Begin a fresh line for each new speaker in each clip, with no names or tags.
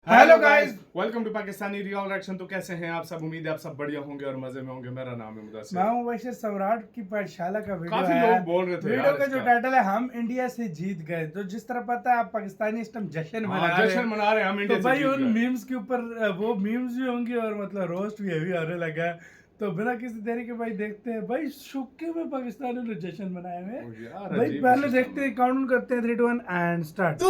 Hello guys, welcome to Pakistani real reaction. तो कैसे हैं आप सब? उम्मीद है आप सब बढ़िया होंगे और मजे में होंगे। मेरा नाम है मुदस्सिर।
मैं हूं वैसे सम्राट की पाठशाला का वीडियो
काफी
है।
लोग बोल रहे थे
वीडियो
यार
का जो
इसका।
टाइटल है हम इंडिया से जीत गए, तो जिस तरह पता है आप पाकिस्तानी इस टाइम जश्न मना रहे
जश्न
हैं।
मना रहे हैं, हम
तो
इंडिया से
भाई
जीत
उन
गए।
मीम्स के ऊपर वो मीम्स भी होंगे और मतलब रोस्ट भी अभी आने लगा है। तो बिना किसी देरी के भाई देखते हैं भाई शुक्के में पाकिस्तानियों ने जश्न मनाए हुए।
यार
भाई
अजीब
पहले
सिस्टम
देखते हैं, काउंट करते हैं 3 2 1 एंड स्टार्ट।
तो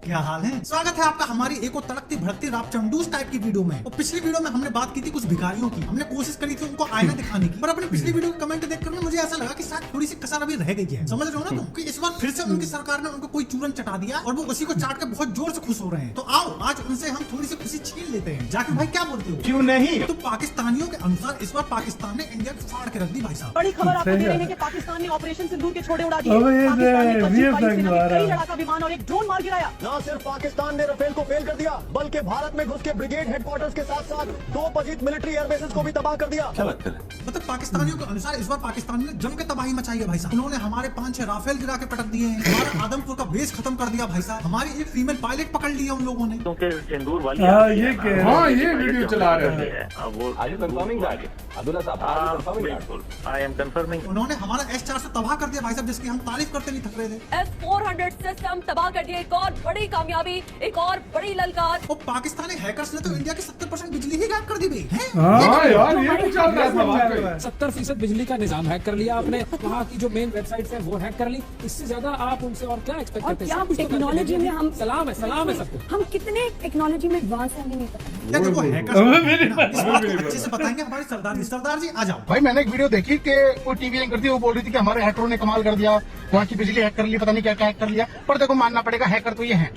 क्या हाल है? स्वागत है आपका हमारी एक और तड़कती भड़कती राप चंडूस टाइप की वीडियो में। और पिछली वीडियो में हमने बात की थी कुछ भिखारियों की। हमने कोशिश करी थी उनको आईना दिखाने की, पर अपनी पिछली वीडियो के कमेंट देखकर ना मुझे ऐसा लगा कि शायद थोड़ी सी कसर अभी रह गई है। समझ रहे हो ना तुम? कि इस बार फिर से उनकी सरकार ने उनको कोई चूरन चटा दिया और वो उसी को चाट के बहुत जोर से खुश हो रहे हैं। तो आओ आज उनसे हम थोड़ी सी खुशी छीन लेते हैं। जाकिर भाई क्या बोलते हो?
क्यों नहीं?
तो पाकिस्तानियों के अनुसार इस बार पाकिस्तान ने इंडिया को फाड़ के रख दी भाई साहब।
बड़ी खबर आपको दे रहे हैं कि पाकिस्तान ने ऑपरेशन सिंदूर के छोड़े उड़ा दिए।
अबे ये
पाकिस्तान ने पश्चिम
VFX
वायु सेना के
मारा।
कई लड़ाका विमान और एक ड्रोन मार गिराया।
न सिर्फ पाकिस्तान ने राफेल को फेल कर दिया, बल्कि भारत में घुस के ब्रिगेड हेडक्वार्टर्स के साथ साथ 2 पजीत मिलिट्री एयरबेसेस को भी तबाह कर दिया।
मतलब पाकिस्तानियों के अनुसार इस बार पाकिस्तान ने जम के तबाही मचाई है भाई साहब। उन्होंने हमारे 5-6 राफेल गिरा के पटक दिए हैं। हमारा आदमपुर का बेस खत्म कर दिया भाई साहब। हमारी एक फीमेल पायलट पकड़ लिया उन लोगों ने।
क्योंकि सिंदूर वाली
हाँ, ये कह रहे हैं।
हाँ, ये वीडियो चला रहे हैं।
अब वो
Are you confirming that? Abdullah साहब, are you confirming that?
बिल्कुल, आई एम कंफर्मिंग।
उन्होंने हमारा S-400 तबाह कर दिया भाई साहब, जिसकी हम तारीफ करते नहीं थक रहे थे।
S-400 सिस्टम तबाह कर दिया। एक और बड़ी कामयाबी, एक और बड़ी ललकार।
और पाकिस्तानी हैकर्स ने तो इंडिया की 70% बिजली ही गायब कर दी भाई।
हाँ यार, ये भी चल रहा था वाकई।
70% बिजली का निजाम हैक कर लिया आपने। वहाँ की जो मेन वेबसाइट्स है वो हैक कर ली। इससे ज्यादा आप उनसे और क्या एक्सपेक्ट
और
करते हैं?
क्या
सब कुछ तो करके
टेक्नोलॉजी
भेजेंगे।
में हम
सलाम है सबको।
हम कितने टेक्नोलॉजी में एडवांस हैं नहीं पता।
क्या देखो हैकर्स इस बात को अच्छे से बताएंगे हमारे सरदार जी आ जाओ।
भाई मैंने एक वीडियो देखी कि कोई टीवी एंकर थी, वो बोल रही थी कि हमारे हैकरों ने कमाल कर दिया, वहाँ की बिजली हैक कर ली, पता नहीं क्या क्या हैक कर लिया। पर देखो मानना पड़ेगा, हैकर तो ये हैं,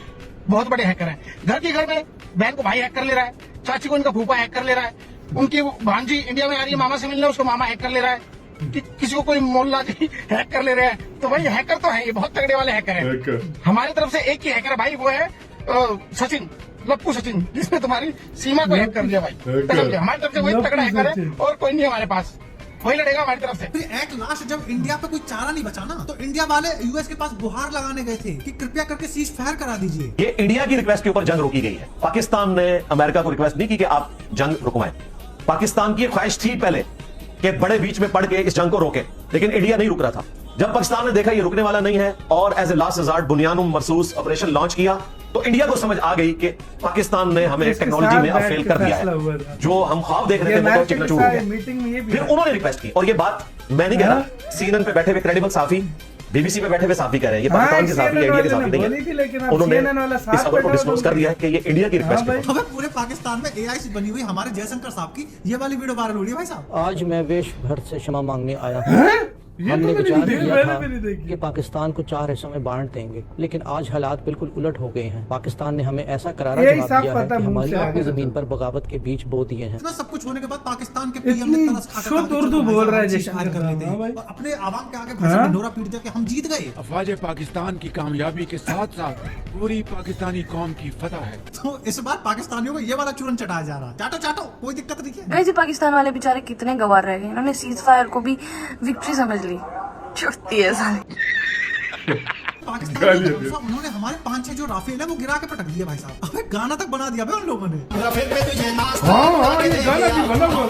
बहुत बड़े हैकर हैं। घर के घर में बहन को भाई हैक कर ले रहा है, चाची को इनका फूफा हैक कर ले रहा है, उनकी भांजी इंडिया में आ रही है मामा से मिलने, उसको मामा हैक कर ले रहा है, किसी को कोई मोहल्ला जी हैक कर ले रहे हैं। तो भाई हैकर तो है, ये बहुत तगड़े वाले हैकर हैं। हमारी तरफ से एक ही हैकर है भाई, वो है सचिन, लप्पू सचिन, जिसने तुम्हारी सीमा को हैक कर लिया भाई। कसम से, हमारी तरफ से वही तगड़ा हैकर है और कोई नहीं हमारे पास, वही लड़ेगा हमारी तरफ से।
फिर एक लास्ट जब इंडिया पे कोई चारा नहीं बचा ना, तो इंडिया वाले यूएस के पास गुहार लगाने गए थे कि कृपया करके सीज फायर करा दीजिए।
ये इंडिया की रिक्वेस्ट के ऊपर जंग रोकी गई है। पाकिस्तान ने अमेरिका को रिक्वेस्ट नहीं की कि आप जंग रुकवाएं। पाकिस्तान की ख्वाहिश थी पहले कि बड़े बीच में पड़ के इस जंग को रोके, लेकिन इंडिया नहीं रुक रहा था। जब पाकिस्तान ने देखा ये रुकने वाला नहीं है और as a last resort Bunyanum Marsoos operation launch किया, तो इंडिया को समझ आ गई कि पाकिस्तान ने हमें टेक्नोलॉजी में अब फेल कर दिया है। जो हम ख्वाब देख रहे थे वो तो चिकनाचूर हो गया।
मीटिंग में ये भी
फिर उन्होंने रिक्वेस्ट की, और ये बात मैं नहीं कह रहा, CNN पे बैठे हुए क्रेडिबल साफी, BBC पे बैठे हुए साफी कह रहे हैं, ये पाकिस्तान के साफी, इंडिया के साफी नहीं
बोली थी, लेकिन
है।
अब
उन्होंने
CNN वाला साफ
इस खबर को
बैठा
डिस्क्लोज कर दिया है कि ये इंडिया की रिक्वेस्ट
हाँ
है।
भाई।
हमें पूरे पाकिस्तान में AI से बनी हुई हमारे जयशंकर साहब की ये वाली वीडियो वायरल हो रही है भाई साहब।
आज मैं वेश भर से क्षमा मांगने आया हूँ।
ये
हमने
तो
विचार
मैंने
किया था
भी नहीं देखी।
कि पाकिस्तान को 4 हिस्सों में बांट देंगे, लेकिन आज हालात बिल्कुल उलट हो गए हैं। पाकिस्तान ने हमें ऐसा करारा
यही
जवाब
साफ
दिया है
पता
कि
मुंह
हमारी
से आ
अपनी
गया
जमीन
था।
पर बगावत के बीज बो दिए हैं।
इतना सब कुछ होने के बाद पाकिस्तान के PM ने
इतनी
तरस खाकर
शुद्ध
कहा कि
उर्दू
चलो भाई
बोल
साहब,
रहा है
हम
जैसे
फायर कर लेते
हाँ
हैं
भाई।
और अपने आवाम के आगे भाषण
हाँ?
में ढोरा पीट दिया कि हम जीत गए।
अफवाज पाकिस्तान की कामयाबी के साथ साथ पूरी पाकिस्तानी कौम की फतह है।
तो इस बार पाकिस्तानियों को ये वाला चूरन चटाया जा रहा है। चाटो चाटो, कोई दिक्कत नहीं है।
वैसे पाकिस्तान वाले बेचारे कितने गवार रह गए। इन्होंने सीज फायर को भी विक्ट्री समझ ली। छुट्टी है साले।
पाकिस्तान के अनुसार उन्होंने हमारे 5-6 जो राफेल है वो गिरा के पटक दिया भाई साहब। अबे गाना तक बना दिया भाई उन लोगों ने।
हाँ, ये गाना भी बना हुआ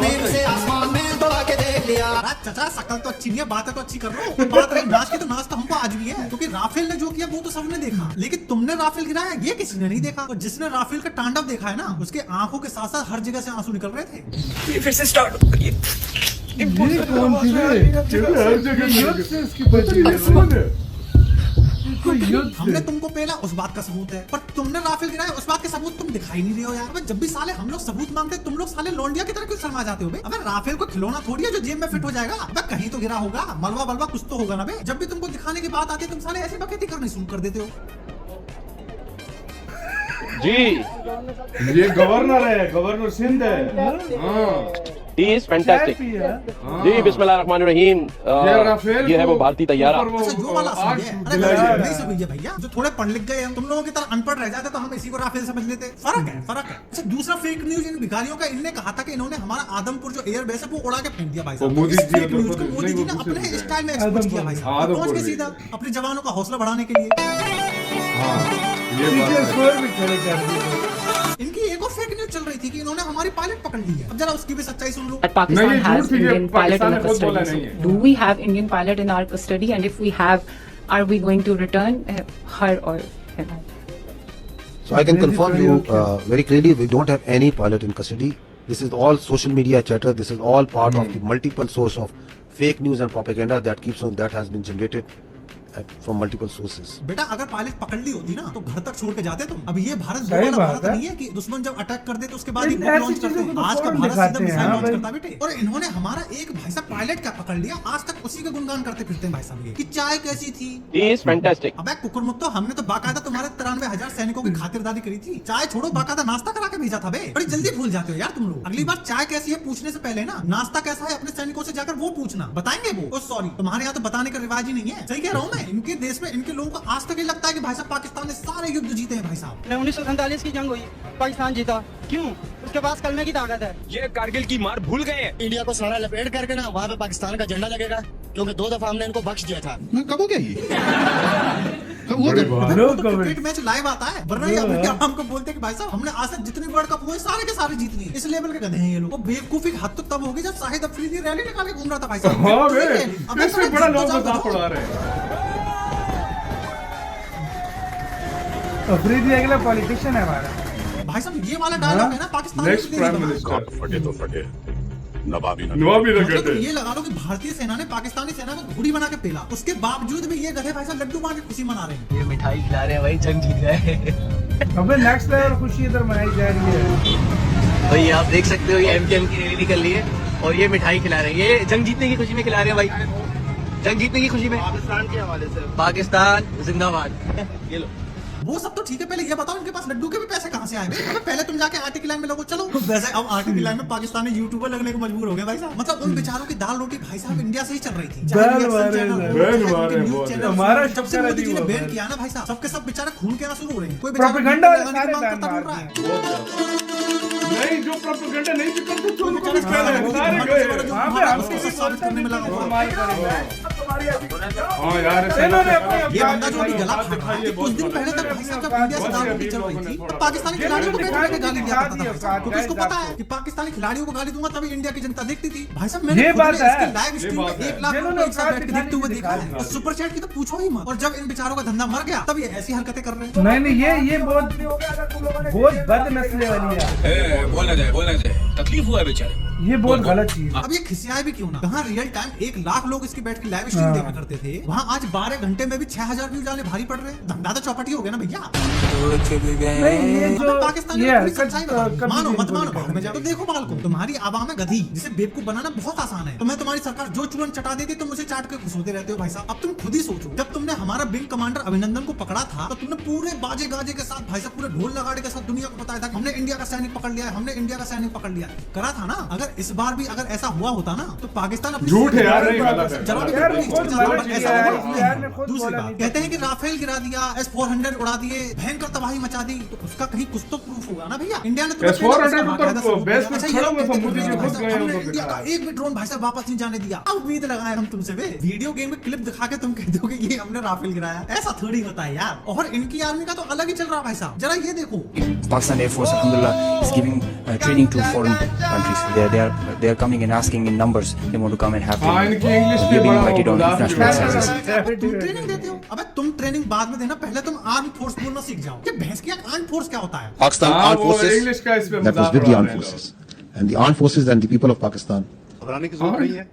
अरे चाचा शकल तो अच्छी नहीं है, बातें तो अच्छी कर रहे हो। बात रही नाच की, तो नाच तो हमको आज भी है, क्योंकि राफेल ने जो किया वो तो सबने देखा, लेकिन तुमने राफेल गिराया ये किसी ने नहीं देखा। और जिसने राफेल का तांडव देखा है ना, उसके आंखों के साथ साथ हर जगह से आंसू निकल रहे थे।
फिर से स्टार्ट करिए।
ये कौन थी रे?
हर जगह
युद्ध से इसकी बची है। कोई युद्ध
हमने
से।
तुमको पहला उस बात का सबूत है, पर तुमने राफेल गिराया उस बात के सबूत तुम दिखाई नहीं रहे हो यार। अबे जब भी साले हम लोग सबूत मांगते हैं, तुम लोग साले लौंडिया की तरह क्यों शर्मा जाते हो बे? अबे राफेल को खिलौना थोड़ी है जो जेब में फिट हो जाएगा। अबे कहीं तो गिरा होगा, मलबा बलबा कुछ तो होगा ना बे। जब भी तुमको दिखाने की बात आती है, तुम साले ऐसी बकैती करनी शुरू कर देते हो।
जी,
ये गवर्नर है, गवर्नर सिंध है। हाँ,
ही इज फैंटास्टिक। जी, बिस्मिल्लाहिर्रहमानिर्रहीम। ये है वो भारतीय तैयारा।
अच्छा जो वाला
आग
असली है। अरे
जलाया
नहीं समझ गया भैया, जो थोड़े पढ़ लिख गए हैं, तुम लोगों की तरह अनपढ़ रह जाते तो हम इसी को राफेल समझ लेते। फर्क है, फर्क है। अच्छा दूसरा फेक न्यूज इन भिखारियों का, इनने कहा था कि इन्होंने हमारा आदमपुर जो एयर बेस है वो उड़ा के फेंक दिया भाई साहब।
मोदी
इस
जी
फेक न्यूज को मोदी जी ने अपने स्टाइल में एक्सपोर्ट किया भाई साहब। और पहुंच के सीधा अपने जवानों का हौसला बढ़ाने के लिए
हाँ, ये बात
पीछे
है।
स्कोर भी खड़े कर दिए।
इनकी थी कि इन्होंने हमारी पायलट पकड़ ली है। अब जरा उसकी भी सच्चाई सुन लो।
Pakistan has Indian pilot in our custody. So do we have Indian pilot in our custody? And if we have, are we going to return her or him?
So I can confirm you very clearly, we don't have any pilot in custody. This is all social media chatter. This is all part of the multiple source of fake news and propaganda that has been generated from multiple sources.
बेटा अगर pilot पकड़ ली होती ना तो घर तक छोड़ के जाते तुम। अब ये भारत वो वाला भारत नहीं है कि दुश्मन जब अटैक कर दे तो उसके बाद ही बम लॉन्च करते हैं। आज का भारत सीधा मिसाइल लॉन्च करता है बेटे। और इन्होंने हमारा एक भाई साहब पायलट क्या पकड़ लिया, आज तक उसी का गुणगान करते फिरते हैं भाई साहब ये कि चाय कैसी थी।
फैंटास्टिक।
अबे कुकुर मुक्तो, हमने तो बाकायदा तुम्हारे 93,000 सैनिकों की खातिरदारी करी थी। चाय छोड़ो, बाकायदा नाश्ता करा के भेजा था बे। बड़ी जल्दी भूल जाते हो यार तुम लोग। अगली बार चाय कैसी है पूछने से पहले ना नाश्ता कैसा है अपने सैनिकों से जाकर वो पूछना, बताएंगे वो। सॉरी, तुम्हारे यहाँ तो बताने का रिवाज ही नहीं है। सही कह रहा हूँ मैं। इनके देश में इनके लोगों को आज तक ये लगता है कि भाई साहब पाकिस्तान ने सारे युद्ध जीते हैं भाई साहब।
1947 की जंग हुई, पाकिस्तान जीता, क्यों? उसके पास कलमे की ताकत है।
ये कारगिल की मार भूल गए हैं। इंडिया को सारा लपेट करके ना वहाँ पे पाकिस्तान का झंडा लगेगा, क्योंकि 2 दफा हमने इनको बख्श दिया था। कब हो गया ये?
क्रिकेट मैच लाइव आता है, वरना ये क्या हमको बोलते हैं कि भाई साहब हमने आज तक जितने वर्ल्ड कप हुए सारे के सारे जीत लिए। इस लेवल के गधे हैं ये लोग। और बेवकूफी हद तो तब होगी जब शाहिद अफरीदी रैली निकाल के घूम रहा था भाई साहब।
हाँ बे, इसमें बड़ा लोग मजाक उड़ा रहे हैं।
अफरीदी अगला पॉलिटिशियन है हमारा
भाई साहब। ये वाला डायलॉग है ना पाकिस्तान में
फटे तो फटे, नवाबी
मतलब तुम ये लगा लो कि भारतीय सेना ने पाकिस्तानी सेना को घोड़ी बना के पेला, उसके बावजूद भी ये गधे भाई साहब लड्डू मार के खुशी मना रहे हैं।
ये मिठाई खिला रहे हैं भाई, जंग जीत गए।
अबे नेक्स्ट लेवल खुशी इधर मनाई जा रही है
भाई आप देख सकते हो ये एमटीएम की रैली निकल रही है और ये मिठाई खिला रहे हैं। ये जंग जीतने की खुशी में खिला रहे हैं भाई, जंग जीतने की खुशी में। पाकिस्तान के हवाले से पाकिस्तान जिंदाबाद। ये लो।
वो सब तो ठीक है, पहले ये बताओ इनके पास लड्डू के भी पैसे कहाँ से आए? पहले तुम जाके आटे की लाइन में लगो। चलो वैसे अब आटे की लाइन में पाकिस्तानी यूट्यूबर लगने को मजबूर हो गए भाई साहब। मतलब उन बेचारों की दाल रोटी भाई साहब इंडिया से ही चल रही थी। हमारा जब से मोदी जी ने बैन किया ना भाई साहब, सबके सब बेचारे खून के आंसू रो रहे हैं। कोई
प्रोपेगेंडा
नहीं, जो प्रोपेगेंडा नहीं भी करते तो उनको भी कहना है सारे गए।
उसको साबित करने में लगा।
हाँ यार,
ये बंदा जो अभी गला फाड़ा है, कुछ दिन पहले तक भाई साहब जब इंडिया से दाल रोटी चल रही थी तो पाकिस्तानी खिलाड़ियों को बैठ के गाली दिया करता था, क्योंकि उसको पता है कि पाकिस्तानी खिलाड़ियों को गाली दूंगा तभी इंडिया की जनता देखती थी। भाई साहब मैंने इसकी लाइव स्ट्रीम में 1 लाख लोगों को एक साथ बैठ के देखते हुए देखा है। और सुपर चैट की तो पूछो ही मत। और जब इन बेचारों का धंधा मर गया तब ये ऐसी हरकतें कर रहे हैं।
नहीं, ये बहुत बदनस्ली वाली है।
बोलना जाए तकलीफ हुआ है बेचारे,
ये बहुत गलत चीज।
अब ये खिसियाए भी क्यों ना, कहाँ रियल टाइम 1 लाख लोग इसकी बैठ के लाइव स्ट्रीम देखा करते थे, वहाँ आज 12 घंटे में भी 6000 व्यूज आने भारी पड़ रहे हैं। धंधा तो चौपटी हो गया ना भैया। पाकिस्तान मानो मत मानो भाड़ में जाओ। तो देखो बाल को, तुम्हारी आवाम है गधी जिसे बेवकूफ बनाना बहुत आसान है। तुम्हें तुम्हारी सरकार जो चूरन चटा देती तुम उसे चाट के खुश होते रहते हो भाई साहब। अब तुम खुद ही सोचो, जब तुमने हमारा विंग कमांडर अभिनंदन को पकड़ा था तो तुमने पूरे बाजे गाजे के साथ भाई साहब, पूरे ढोल लगाड़े के साथ दुनिया को बताया था कि हमने इंडिया का सैनिक पकड़ लिया है, हमने इंडिया का सैनिक पकड़ लिया करा था ना। अगर इस बार भी अगर ऐसा हुआ होता ना तो पाकिस्तान अपनी
झूठ है यार, नहीं
दूसरी बात कहते हैं कि राफेल गिरा दिया, S-400 उड़ा दिए, भयंकर तबाही मचा दी, तो उसका कहीं कुछ तो प्रूफ होगा ना भैया। इंडिया ने इंडिया का एक भी ड्रोन भाई साहब वापस नहीं जाने दिया। अब उम्मीद लगाए हम तुमसे वे वीडियो गेम में क्लिप दिखा के तुम कहते हो कि ये हमने राफेल गिराया, ऐसा थोड़ी होता है यार। और इनकी आर्मी का तो अलग ही चल रहा है भाई साहब, जरा ये देखो।
Pakistan Air Force, alhamdulillah, is giving training to foreign countries. They are coming and asking in numbers. They want to come and have training. We are being invited on international exercises.
तुम training देते हो? अबे तुम training बाद में देना, पहले तुम आर्म फोर्स बोलना सीख जाओ। ये भैंस की आर्म फोर्स क्या होता है?
Pakistan Armed Forces, that was with the armed forces, and the armed forces and the people of Pakistan.
घबराने की जरूरत नहीं है,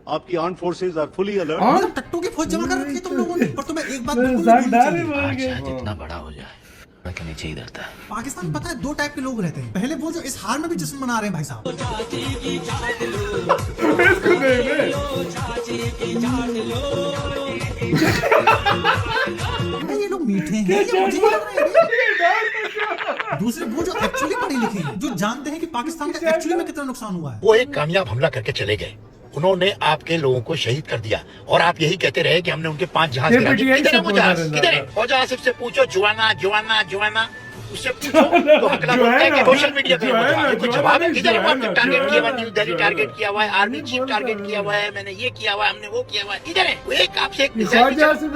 आपकी armed forces are fully alert.
टट्टू की फौज जमा कर रखी है तुम लोगों ने। पर तुम्हें एक बात
जितना बड़ा हो जाए के नीचे ही डरता है।
पाकिस्तान में पता है 2 टाइप के लोग रहते हैं। पहले वो जो इस हार में भी जश्न मना रहे हैं भाई साहब। ये लोग मीठे हैं, ये मुझे नहीं लग रहा है। दूसरे वो जो एक्चुअली पढ़े लिखे हैं, जो जानते हैं कि पाकिस्तान का एक्चुअली में कितना नुकसान हुआ है।
वो एक कामयाब हमला करके चले गए, उन्होंने आपके लोगों को शहीद कर दिया और आप यही कहते रहे कि हमने उनके 5 जहाज गिरा दिए। किधर है वो जहाज? किधर है? फौजा आसिफ से पूछो, जुआना जुआना जुआना, उससे पूछो तो हकला बोलता है कि सोशल मीडिया पे कुछ जवाब है। किधर है? वो आपने टारगेट किया हुआ, न्यू दिल्ली टारगेट किया हुआ है, आर्मी चीफ टारगेट किया हुआ है, मैंने ये किया हुआ है, हमने वो किया हुआ है। किधर है? वो एक आपसे एक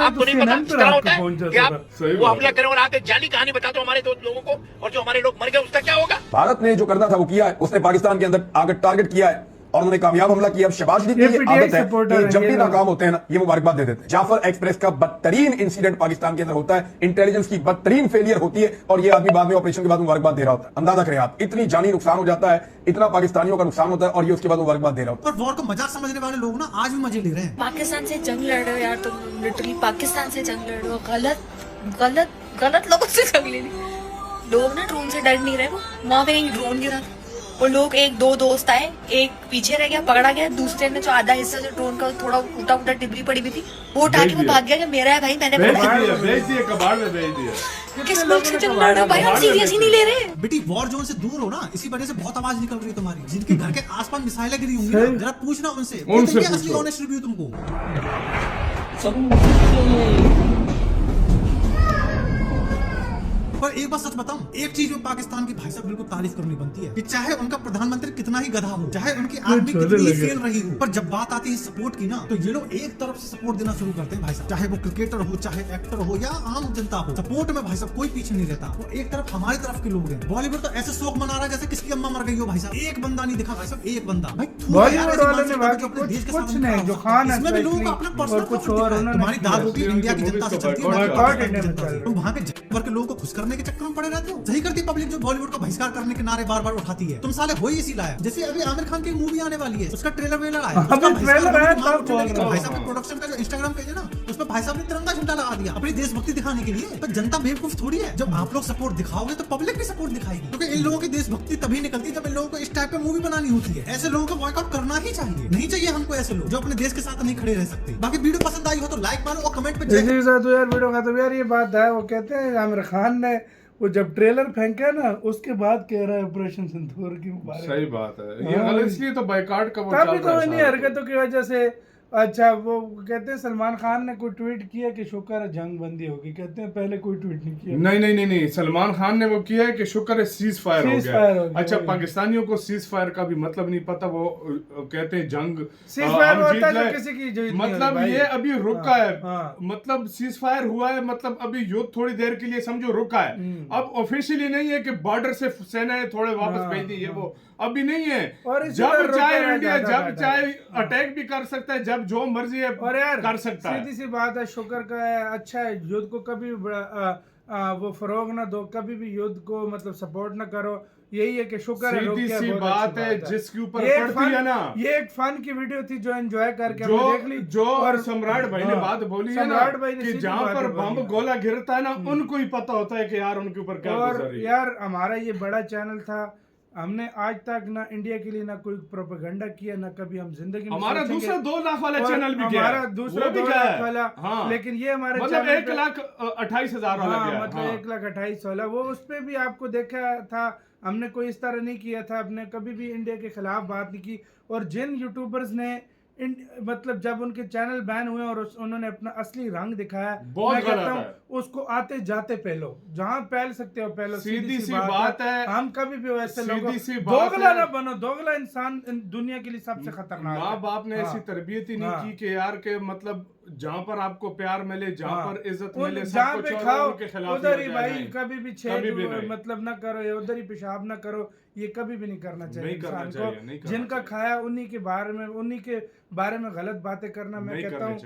आपको नहीं पता किस तरह होता है कि आप वो हमला करें और आके जाली कहानी बता दो हमारे 2 लोगों को, और जो हमारे लोग मर गए उसका क्या होगा?
भारत ने जो करना था वो किया है, उसने पाकिस्तान के अंदर आकर टारगेट किया है और उन्होंने कामयाब हमला किया। अब शहबाज शरीफ की ये आदत है कि जब भी नाकाम होते हैं ना, ये मुबारकबाद दे देते हैं। जाफर एक्सप्रेस का बदतरीन इंसिडेंट पाकिस्तान के अंदर होता है, इंटेलिजेंस की बदतरीन फेलियर होती है और ये आदमी बाद में ऑपरेशन के बाद मुबारकबाद दे रहा होता है। अंदाजा करें आप, इतनी जानी नुकसान हो जाता है, इतना पाकिस्तानियों का नुकसान होता है और ये उसके बाद मुबारकबाद दे रहा होता है।
पर वॉर को मजाक समझने वाले लोग ना आज भी मजे ले रहे हैं।
पाकिस्तान से जंग लड़ रहे हो यार तुम, लिटरली पाकिस्तान से जंग लड़ रहे हो। गलत लोगों से जंग ले ली। लोग ना ड्रोन से डर नहीं रहे, वो वहाँ पे एक ड्रोन गिरा था, वो लोग एक दो दोस्त आए, एक पीछे रह गया, पकड़ा गया, दूसरे ने जो आधा हिस्सा जो ड्रोन का थोड़ा टूटा फूटा डिब्री पड़ी हुई थी वो उठा के वो भाग गया कि मेरा है भाई, मैंने
भेज दिया कबाड़ में भेज दिया।
किस मुल्क से जंग लड़ रहे हो भाई, हम सीरियस ही नहीं ले रहे।
बेटी वॉर जोन से दूर हो ना, इसी वजह से बहुत आवाज निकल रही है तुम्हारी। जिनके घर के आसपास मिसाइलें गिरी होंगी ना, जरा पूछना उनसे असली ऑनेस्ट रिव्यू तुमको। पर एक बात सच बताऊं, एक चीज में पाकिस्तान की भाई साहब बिल्कुल तारीफ करनी बनती है कि चाहे उनका प्रधानमंत्री कितना ही गधा हो, चाहे उनकी आर्मी कितनी ही फेल रही हो, पर जब बात आती है सपोर्ट की ना, तो ये लोग एक तरफ से सपोर्ट देना शुरू करते हैं भाई साहब। चाहे वो क्रिकेटर हो, चाहे एक्टर हो या आम जनता हो, सपोर्ट में भाई साहब कोई पीछे नहीं रहता। वो एक तरफ हमारी तरफ के लोग हैं। बॉलीवुड तो ऐसे शोक मना रहा है जैसे किसकी अम्मा मर गई हो भाई साहब। एक बंदा नहीं दिखा भाई साहब, एक बंदा भाई।
बॉलीवुड वालों ने बाकी कुछ नहीं, जो खान है
इसमें भी लोगों का अपना पर्सनल
कुछ और,
तुम्हारी दाल रोटी इंडिया की जनता से चलती है, तुम वहाँ के भर के लोगों को खुश करने के चक्कर में पड़े रहते हो। सही करती पब्लिक जो बॉलीवुड का बहिष्कार करने के नारे बार बार उठाती है। तुम साले हो ही इसी लायक। जैसे अभी आमिर खान की मूवी आने वाली है, उसका ट्रेलर वेलर आया, भाई साहब प्रोडक्शन का जो इंस्टाग्राम पेज है ना, उसमें भाई साहब ने तिरंगा झंडा लगा दिया अपनी देशभक्ति दिखाने के लिए। तो जनता बेवकूफ थोड़ी है, जब आप लोग सपोर्ट दिखाओगे तो पब्लिक भी सपोर्ट दिखाएगी, क्योंकि इन लोगों की देशभक्ति तभी निकलती है जब इन लोगों को इस टाइप पे मूवी बनानी होती है। ऐसे लोगों को बॉयकॉट करना ही चाहिए, नहीं चाहिए हमको ऐसे लोग जो अपने देश के साथ नहीं खड़े रह सकते। बाकी वीडियो पसंद आई हो तो लाइक मारो और कमेंट पे
यार वीडियो का तो यार ये बात है, वो कहते हैं आमिर खान ने वो जब ट्रेलर फेंका ना उसके बाद कह रहा है ऑपरेशन सिंदूर की मुबारक।
सही बात है, ये इसलिए तो बाइकाट का वो चल
रहा है। इन्हीं हरकतों की वजह से अच्छा वो कहते हैं सलमान खान ने कोई ट्वीट किया कि शुक्र है जंग बंदी होगी, कहते हैं पहले कोई ट्वीट नहीं किया।
नहीं, सलमान खान ने वो किया है कि शुक्र है सीज फायर हो गया। अच्छा, पाकिस्तानियों को सीज फायर का भी मतलब नहीं पता, वो कहते हैं जंग
सीज फायर होता है किसी की
मतलब ये अभी रुका है, मतलब सीज फायर हुआ है, मतलब अभी युद्ध थोड़ी देर के लिए समझो रुका है। अब ऑफिशियली नहीं है कि बॉर्डर से सेनाएं थोड़े वापस भेज दी है, वो अभी नहीं है। जब चाहे इंडिया जब चाहे अटैक भी कर सकता है, जब जो मर्जी है
और यार
कर सकता है।
सीधी सी बात है, शुक्र का है, अच्छा है, युद्ध को कभी वो फरोग ना दो, कभी भी युद्ध को मतलब सपोर्ट ना करो। यही है कि शुक्र है।
सीधी सी बात है जिसके ऊपर पड़ती है ना,
ये एक फन की वीडियो थी जो एंजॉय करके हमने देख ली।
जो और सम्राट भाई ने बात बोली है ना कि जहाँ पर बम गोला गिरता है ना, उनको ही पता होता है कि यार उनके ऊपर क्या गुजर रही है।
यार हमारा ये बड़ा चैनल था, हमने आज तक ना इंडिया के लिए ना कोई प्रोपेगेंडा किया, ना कभी हम जिंदगी में
हमारा दूसरा 2 लाख वाला चैनल भी गया,
हमारा दूसरा 2 लाख वाला। हाँ। लेकिन ये हमारे
मतलब 1,28,000 वाला गया,
मतलब 1,28,000 वाला, वो उस पे भी आपको देखा था हमने कोई इस तरह नहीं किया था, हमने कभी भी इंडिया के खिलाफ बात नहीं की। और जिन यूट्यूबर्स ने मतलब जब उनके चैनल बैन हुए और उन्होंने अपना असली रंग दिखाया, मैं कहता हूँ उसको आते जाते पहलो, जहाँ पहल सकते हो पहलो।
सीधी सी बात है,
हम कभी भी वैसे लोगों दोगला ना बनो, दोगला इंसान दुनिया के लिए सबसे खतरनाक।
माँ बाप ने ऐसी तरबियत ही नहीं की कि यार के मतलब जहाँ पर आपको प्यार मिले, जहाँ पर इज्जत मिले,
जहाँ पे खाओ उधर ही भाई, कभी भी छेद मतलब ना करो, या उधर ही पेशाब ना करो, ये कभी भी नहीं करना चाहिए इंसान को। जिनका खाया उन्हीं के बारे में गलत बातें करना, मैं कहता हूँ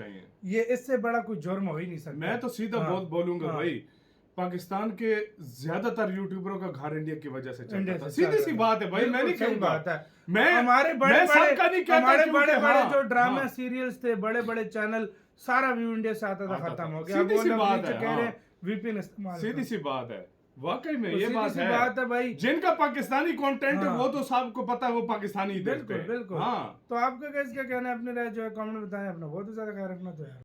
ये इससे बड़ा कोई जुर्म हो ही नहीं सकता।
मैं तो सीधा बहुत बोलूंगा भाई, पाकिस्तान के ज्यादातर यूट्यूबरों का घर इंडिया की वजह से चलता था। सीधी सी बात है भाई, मैं नहीं कहूंगा, मैं
हमारे बड़े जो ड्रामा सीरियल्स थे, बड़े बड़े चैनल, सारा व्यू इंडिया से आता था, खत्म हो गया।
सीधी सी बात है,
कह रहे वीपीएन इस्तेमाल,
सीधी सी बात है, वाकई में ये बात
है भाई।
जिनका पाकिस्तानी कंटेंट है वो तो सबको पता है, वो पाकिस्तानी
बिल्कुल। हाँ, तो आपका क्या कहना है, अपनी राय जो है कमेंट में बताएं। अपना बहुत ज्यादा ख्याल रखना तो यार।